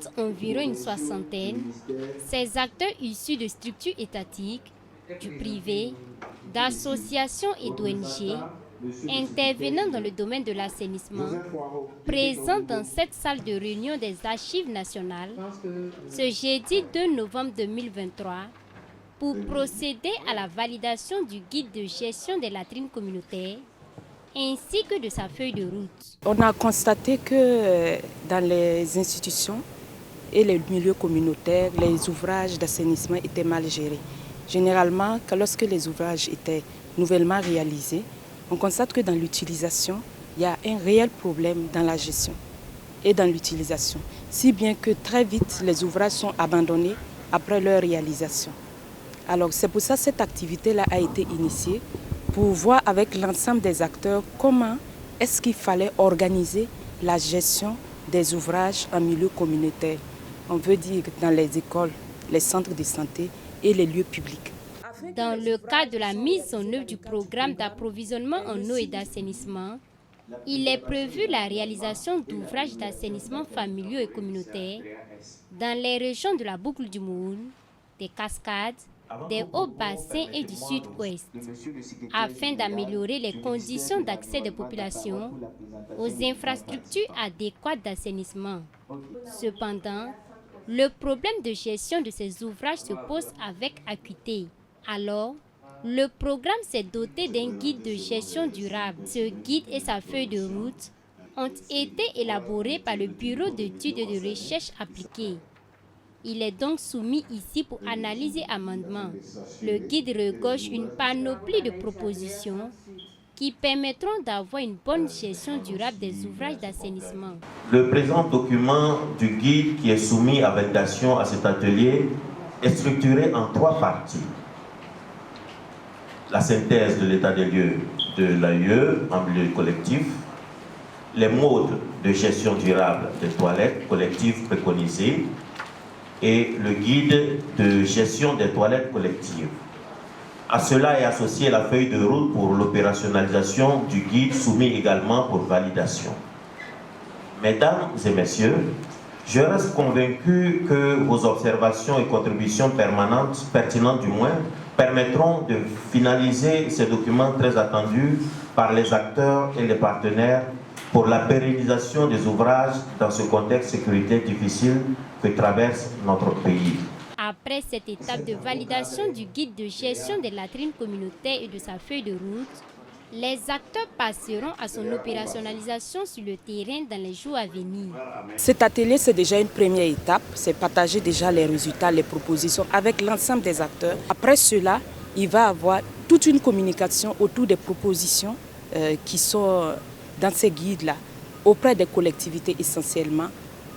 compte environ une soixantaine. Ces acteurs issus de structures étatiques, du privé, d'associations et d'ONG, intervenant dans le domaine de l'assainissement, présents dans cette salle de réunion des Archives nationales ce jeudi 2 novembre 2023 pour procéder à la validation du guide de gestion des latrines communautaires ainsi que de sa feuille de route. On a constaté que dans les institutions et les milieux communautaires, les ouvrages d'assainissement étaient mal gérés. Généralement, lorsque les ouvrages étaient nouvellement réalisés, on constate que dans l'utilisation, il y a un réel problème dans la gestion et dans l'utilisation, si bien que très vite, les ouvrages sont abandonnés après leur réalisation. Alors c'est pour ça que cette activité-là a été initiée pour voir avec l'ensemble des acteurs comment est-ce qu'il fallait organiser la gestion des ouvrages en milieu communautaire. On veut dire dans les écoles, les centres de santé et les lieux publics. Dans le cadre de la mise en œuvre du programme d'approvisionnement en eau et d'assainissement, il est prévu la réalisation d'ouvrages d'assainissement familiaux et communautaires dans les régions de la boucle du Moun, des Cascades, des hauts bassins et du sud-ouest, afin d'améliorer les conditions d'accès des populations aux infrastructures adéquates d'assainissement. Cependant, le problème de gestion de ces ouvrages se pose avec acuité. Alors, le programme s'est doté d'un guide de gestion durable. Ce guide et sa feuille de route ont été élaborés par le Bureau d'études et de recherche appliquées. Il est donc soumis ici pour analyse et amendement. Le guide regorge une panoplie de propositions qui permettront d'avoir une bonne gestion durable des ouvrages d'assainissement. Le présent document du guide qui est soumis à validation à cet atelier est structuré en 3 parties. La synthèse de l'état des lieux de l'AUE en milieu collectif, les modes de gestion durable des toilettes collectives préconisés et le guide de gestion des toilettes collectives. À cela est associée la feuille de route pour l'opérationnalisation du guide soumis également pour validation. Mesdames et messieurs, je reste convaincu que vos observations et contributions pertinentes du moins, permettront de finaliser ces documents très attendus par les acteurs et les partenaires pour la pérennisation des ouvrages dans ce contexte sécuritaire difficile que traverse notre pays. Après cette étape de validation du guide de gestion des latrines communautaires et de sa feuille de route, les acteurs passeront à son opérationnalisation sur le terrain dans les jours à venir. Cet atelier, c'est déjà une première étape, c'est partager déjà les résultats, les propositions avec l'ensemble des acteurs. Après cela, il va y avoir toute une communication autour des propositions qui sont dans ces guides-là, auprès des collectivités essentiellement,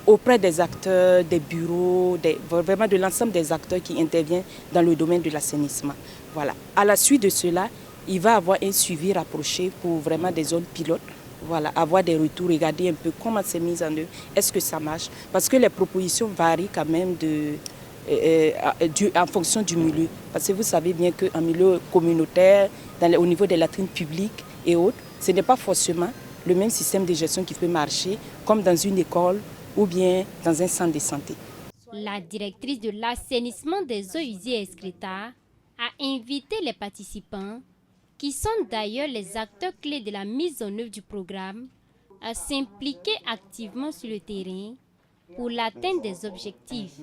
auprès des acteurs, des bureaux, vraiment de l'ensemble des acteurs qui interviennent dans le domaine de l'assainissement. Voilà. À la suite de cela, il va y avoir un suivi rapproché pour vraiment des zones pilotes. Voilà, avoir des retours, regarder un peu comment c'est mis en œuvre, est-ce que ça marche. Parce que les propositions varient quand même en fonction du milieu. Parce que vous savez bien qu'en milieu communautaire, au niveau des latrines publiques et autres, ce n'est pas forcément le même système de gestion qui peut marcher comme dans une école ou bien dans un centre de santé. La directrice de l'assainissement des eaux usées et excrétables a invité les participants, qui sont d'ailleurs les acteurs clés de la mise en œuvre du programme, à s'impliquer activement sur le terrain pour l'atteinte des objectifs.